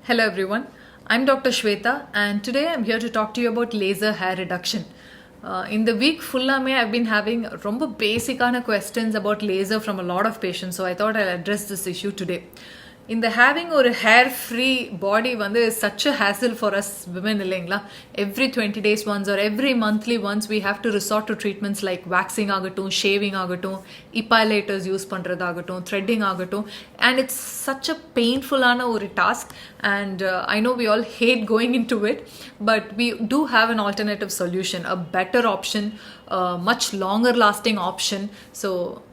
Hello everyone, I'm Dr. Shweta and today I'm here to talk to you about laser hair reduction. In the week fullame I've been having ரொம்ப பேசிக்கான questions about laser from a lot of patients, so I thought I'll address this issue today. In the having or hair free body வந்து is such a hassle for us women இல்லைங்களா. Every 20 days once or every monthly once we have to resort to treatments like waxing ஆகட்டும், shaving ஆகட்டும், epilators use பண்றதாகட்டும், threading ஆகட்டும், and it's such a painful ஆன ஒரு task and I know we all hate going into it, but we do have an alternative solution, a better option, a much longer lasting option. So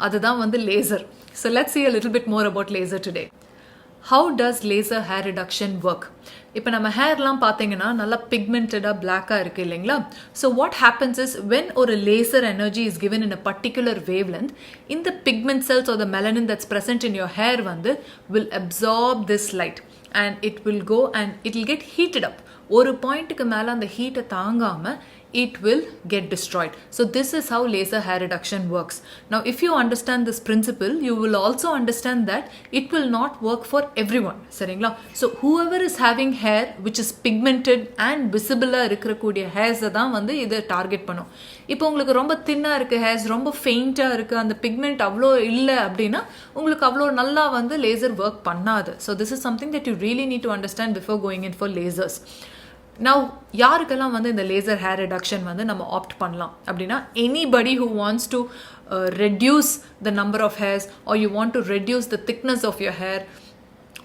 அதுதான் வந்து laser. So let's see a little bit more about laser today. How does laser hair reduction work? இப்போ நம்ம ஹேர்லாம் பார்த்தீங்கன்னா நல்லா பிக்மெண்டடாக பிளாக்காக இருக்குது இல்லைங்களா. So what happens is when ஒரு laser energy is given in a particular wavelength, இந்த pigment cells are the melanin that's present in your hair வந்து will absorb this light and it will go and it will get heated up. ஒரு பாயிண்ட்டுக்கு மேலே அந்த ஹீட்டை தாங்காமல் it will get destroyed. So this is how laser hair reduction works. Now if you understand this principle, you will also understand that it will not work for everyone. சரிங்களா. So whoever is having hair which is pigmented and visible இருக்கக்கூடிய hairs தான் வந்து இதை target பண்ணும். இப்போ உங்களுக்கு ரொம்ப தின்னாக இருக்குது ஹேர்ஸ், ரொம்ப ஃபெயிண்டாக இருக்குது, அந்த பிக்மெண்ட் அவ்வளோ இல்லை அப்படின்னா உங்களுக்கு அவ்வளோ நல்லா வந்து லேசர் ஒர்க் பண்ணாது. So this is something that you really need to understand before going in for lasers. Now யாருக்கெல்லாம் வந்து இந்த லேசர் ஹேர் ரிடக்ஷன் வந்து நம்ம ஆப்ட் பண்ணலாம் அப்படின்னா, anybody who wants to reduce the number of hairs or you want to reduce the thickness of your hair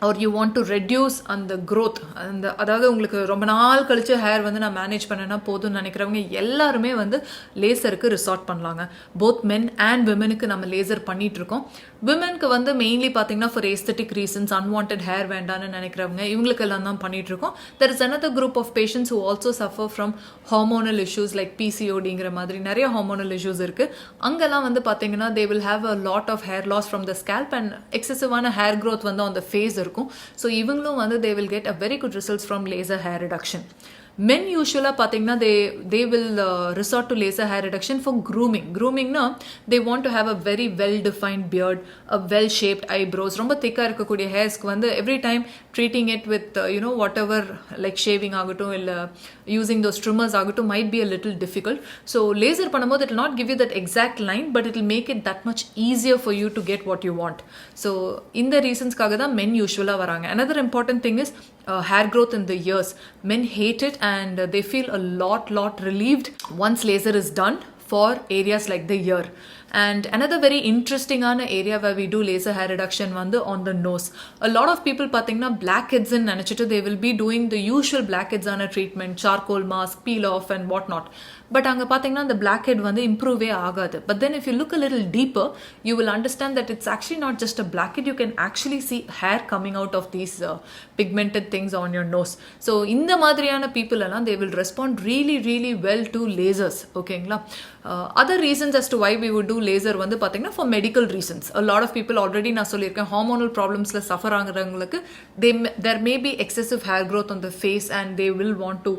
or you want to reduce அந்த growth, அந்த அதாவது உங்களுக்கு ரொம்ப நாள் கழிச்சு ஹேர் வந்து நான் மேனேஜ் பண்ணேன்னா போதும்னு நினைக்கிறவங்க எல்லாருமே வந்து லேசருக்கு ரிசார்ட் பண்ணலாங்க. போத் மென் அண்ட் விமெனுக்கு நம்ம லேசர் பண்ணிகிட்ருக்கோம். விமெனுக்கு வந்து மெயின்லி பார்த்தீங்கன்னா for aesthetic reasons, unwanted hair வேண்டான்னு நினைக்கிறவங்க இவங்களுக்கெல்லாம் தான் பண்ணிகிட்ருக்கோம். There is another group of patients who also suffer from hormonal issues like PCODங்கிற மாதிரி நிறைய ஹார்மோனல் இஷ்யூஸ் இருக்குது. அங்கெல்லாம் வந்து பார்த்தீங்கன்னா they will have a lot of hair loss from the scalp and எக்ஸசிவான hair growth வந்து on the face இருக்கும். So இவங்களும் வந்து they will get a very good results from laser hair reduction. Men usually பார்த்தீங்கன்னா they will resort to laser hair reduction for grooming. Groomingனா they want to have a very well defined beard, a well shaped eyebrows. ரொம்ப திக்காக இருக்கக்கூடிய ஹேர்ஸ்க்கு வந்து every time treating it with whatever like shaving ஆகட்டும் இல்லை using those trimmers ஆகட்டும் might be a little difficult. So laser பண்ணும்போது it will not give you that exact line, but it will make it that much easier for you to get what you want. So இந்த ரீசன்ஸ்க்காக தான் men usually வராங்க. Another important thing is hair growth in the ears. Men hate it and they feel a lot relieved once laser is done for areas like the ear. And another very interesting area where we do laser hair reduction வந்து on the nose. A lot of people பார்த்தீங்கன்னா blackheads ன்னு நினச்சிட்டு they will be doing the usual blackheads treatment, charcoal mask, peel off and what not. But அங்கே பார்த்தீங்கன்னா the blackhead வந்து improve ஆகாது. But then if you look a little deeper, you will understand that it's actually not just a blackhead. You can actually see hair coming out of these pigmented things on your nose. So இந்த மாதிரியான people எல்லாம் they will respond really well to lasers. ஓகேங்களா. Other reasons as to why we would do laser வந்து பார்த்தீங்கன்னா for medical reasons. A lot of people already நான் சொல்லியிருக்கேன் hormonal problemsல suffer ஆகுறவங்களுக்கு there may be excessive hair growth on the face and they will want to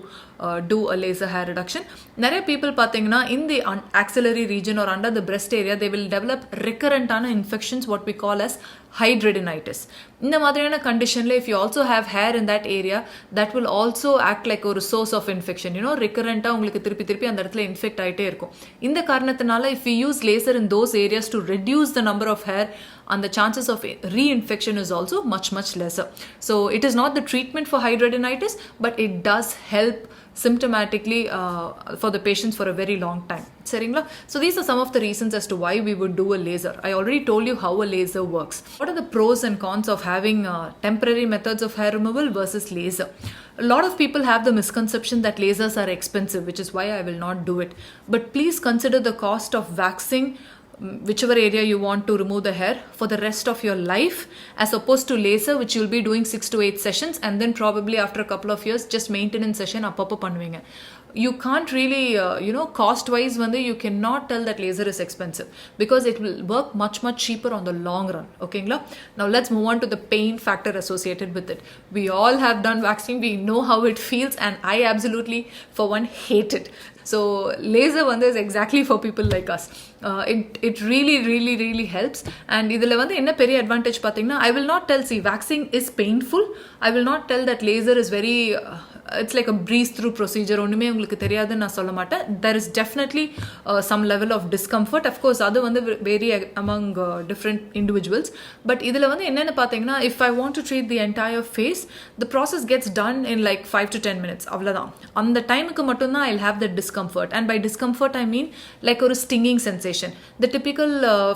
do a laser hair reduction. நிறைய people பார்த்தீங்கன்னா in the axillary region or under the breast area they will develop recurrent infections, what we call as hidradenitis. இந்த மாதிரியான கண்டிஷனில் if you also have hair in that area, that will also act like ஒரு source of infection. recurrent-ஆக உங்களுக்கு திருப்பி அந்த இடத்துல infect ஆகிட்டே இருக்கும். இந்த காரணத்தினால if we use laser in those areas to reduce the number of hair, and the chances of reinfection is also much lesser. So it is not the treatment for hidradenitis, but it does help symptomatically for the patients for a very long time. Seringla. So these are some of the reasons as to why we would do a laser. I already told you how a laser works. What are the pros and cons of having temporary methods of hair removal versus laser? A lot of people have the misconception that lasers are expensive, which is why I will not do it. But please consider the cost of waxing whichever area you want to remove the hair for the rest of your life, as opposed to laser which you'll be doing 6 to 8 sessions and then probably after a couple of years just maintenance session அப்பப்போ பண்ணுவீங்க. You can't really cost wise வந்து you cannot tell that laser is expensive because it will work much cheaper on the long run. okayங்களா. Now let's move on to the pain factor associated with it. We all have done waxing, we know how it feels and I absolutely for one hate it. So laser வந்து is exactly for people like us. It really helps. And இதில் வந்து என்ன பெரிய advantage பார்த்தீங்கன்னா, I will not tell, see, waxing is painful. I will not tell that laser is very it's like a breeze through procedure. ஒண்ணுமே உங்களுக்கு தெரியாதுன்னு நான் சொல்ல மாட்டேன். There is definitely some level of discomfort. Of course அது வந்து vary among different individuals. But இதில் வந்து என்னென்னு பார்த்தீங்கன்னா, if I want to treat the entire face, the process gets done in like 5 to 10 minutes. அவ்வளோதான். அந்த டைமுக்கு மட்டும்தான் I'll have that discomfort. And by discomfort I mean like ஒரு stinging sensation. The typical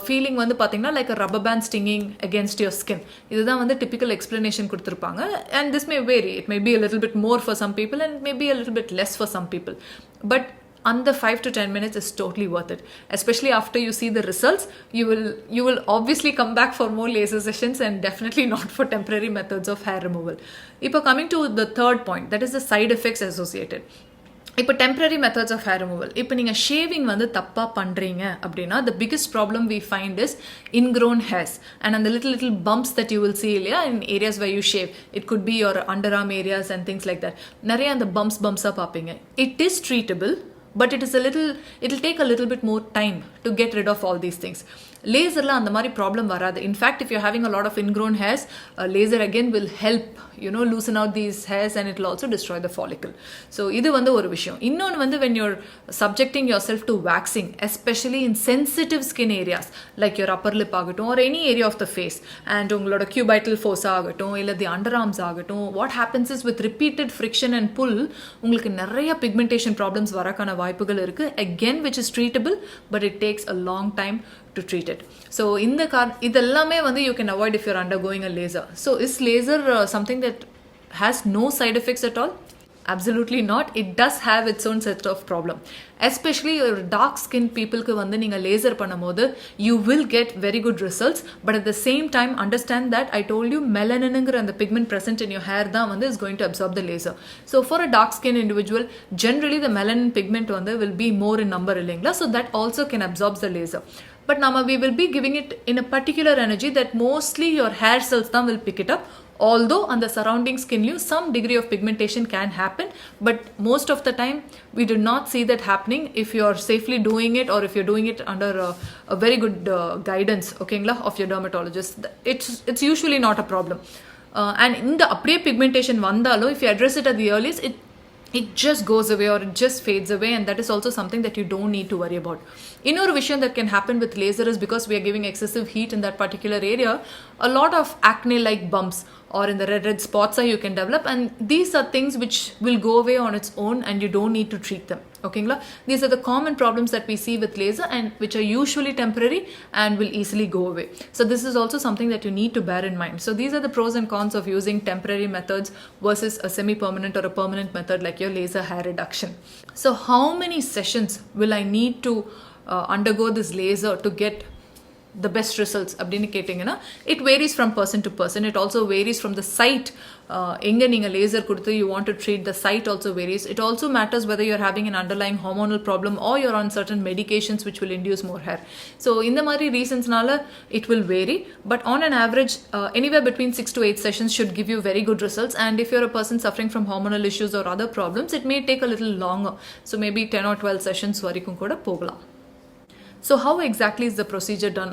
feeling வந்து பார்த்தீங்கன்னா like a rubber band stinging against your skin. இதுதான் வந்து typical explanation கொடுத்துருப்பாங்க. And this may vary. It may be a little bit more for some people and maybe a little bit less for some people. But under 5 to 10 minutes is totally worth it. Especially after you see the results, you will obviously come back for more laser sessions and definitely not for temporary methods of hair removal. Now coming to the third point, that is the side effects associated. இப்போ temporary methods of hair removal, இப்போ நீங்கள் shaving வந்து தப்பாக பண்ணுறீங்க அப்படின்னா, the biggest problem we find is ingrown hairs and the little bumps that you will see இல்லையா in areas where you shave. It could be your underarm areas and things like that. நிறைய அந்த bumps பார்ப்பீங்க. It is treatable, but it'll take a little bit more time to get rid of all these things. லேசரில் அந்த மாதிரி problem வராது. In fact if you having a lot of ingrown hairs, laser again will help loosen out these hairs and it will also destroy the follicle. So இது வந்து ஒரு விஷயம். இன்னொன்று வந்து when you're subjecting yourself to waxing, especially in sensitive skin areas like your upper lip ஆகட்டும் or any area of the face, and உங்களோட cubital fossa ஆகட்டும் இல்லை the underarms ஆகட்டும், what happens is with repeated friction and pull உங்களுக்கு நிறைய pigmentation problems வரக்கான வாய்ப்புகள் இருக்குது, again which is treatable, but it takes a long time to treat it. So இதெல்லாமே வந்து you can avoid if you're undergoing a laser. So is laser something that has no side effects at all? Absolutely not. It does have its own set of problem. Especially your dark skin people க்கு வந்து நீங்க laser பண்ணும்போது you will get very good results, but at the same time understand that I told you melaninங்கிற அந்த pigment present in your hair தான் வந்து is going to absorb the laser. So for a dark skin individual, generally the melanin pigment வந்து will be more in number இல்லைங்களா, so that also can absorb the laser. But now we will be giving it in a particular energy that mostly your hair cells தான் will pick it up. Although on the surrounding skin some degree of pigmentation can happen, but most of the time we do not see that happening if you are safely doing it or if you're doing it under a very good guidance, okay, of your dermatologist. It's usually not a problem. And in the அப்படியே pigmentation vandalo, if you address it at the earliest, it just goes away or it just fades away, and that is also something that you don't need to worry about. Another vision that can happen with laser is because we are giving excessive heat in that particular area, a lot of acne like bumps or in the red spots you can develop, and these are things which will go away on its own and you don't need to treat them. Okay, these are the common problems that we see with laser and which are usually temporary and will easily go away. So this is also something that you need to bear in mind. So these are the pros and cons of using temporary methods versus a semi-permanent or a permanent method like your laser hair reduction. So how many sessions will I need to undergo this laser to get the best results அப்படின்னு கேட்டிங்கன்னா, it varies from person to person. It also varies from the site. எங்கே நீங்கள் laser கொடுத்து you want to treat, the site also varies. It also matters whether you're having an underlying hormonal problem or you're on certain medications which will induce more hair. So இந்த மாதிரி reasonsனால it will vary, but on an average anywhere between 6 to 8 sessions should give you very good results. And if you're a person suffering from hormonal issues or other problems, it may take a little longer. So maybe 10 or 12 sessions வரைக்கும் கூட போகலாம். So how exactly is the procedure done?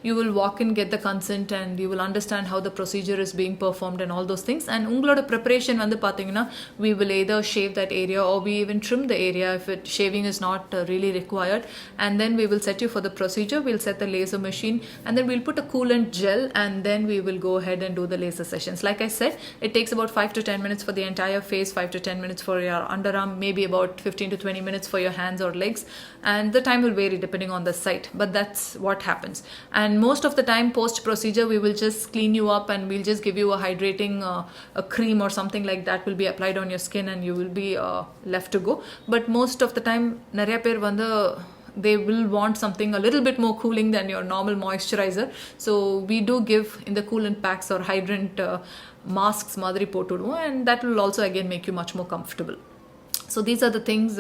You will walk in, get the consent, and you will understand how the procedure is being performed and all those things. And ungaloda preparation we will either shave that area or we even trim the area if shaving is not really required. And then we will set you for the procedure. We'll set the laser machine, and then we'll put a coolant gel, and then we will go ahead and do the laser sessions. Like I said, it takes about 5 to 10 minutes for the entire face, 5 to 10 minutes for your underarm, maybe about 15 to 20 minutes for your hands or legs, and the time will vary depending on the site, but that's what happens. And most of the time post procedure we will just clean you up and we'll just give you a hydrating a cream or something like that will be applied on your skin, and you will be left to go. But most of the time nariya per they will want something a little bit more cooling than your normal moisturizer, so we do give in the coolant packs or hydrant masks madri potuduvom, and that will also again make you much more comfortable. So these are the things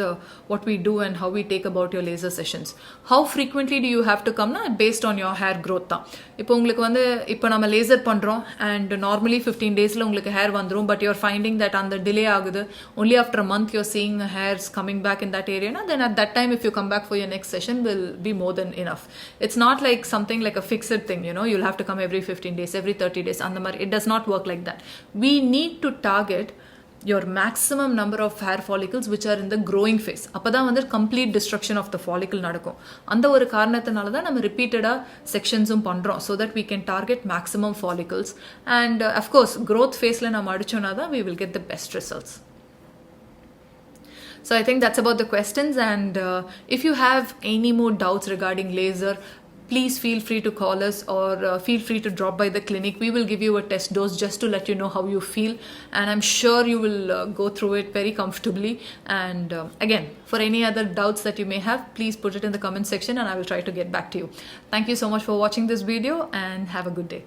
what we do and how we take about your laser sessions. How frequently do you have to come? Based on your hair growth தான். இப்போ உங்களுக்கு வந்து இப்போ நம்ம laser பண்ணுறோம் and normally 15 daysல உங்களுக்கு hair வந்துரும், but you're finding that அந்த delay ஆகுது, only after a month you're seeing hairs coming back in that area, then at that time if you come back for your next session will be more than enough. It's not like something like a fixed thing, you'll have to come every 15 days, every 30 days. It does not work like that. We need to target your maximum number of hair follicles which are in the growing phase. அப்பதான் வந்து complete destruction of the follicle நடக்கும். அந்த ஒரு காரணத்தினால தான் நம்ம repeatedா sectionsum பண்றோம், so that we can target maximum follicles. And of course growth phaseல நம்ம அடிச்சோம்னா தான் we will get the best results. So I think that's about the questions, and if you have any more doubts regarding laser, please feel free to call us, or feel free to drop by the clinic. We will give you a test dose just to let you know how you feel, and I'm sure you will go through it very comfortably. And again, for any other doubts that you may have, please put it in the comment section and I will try to get back to you. Thank you so much for watching this video and have a good day.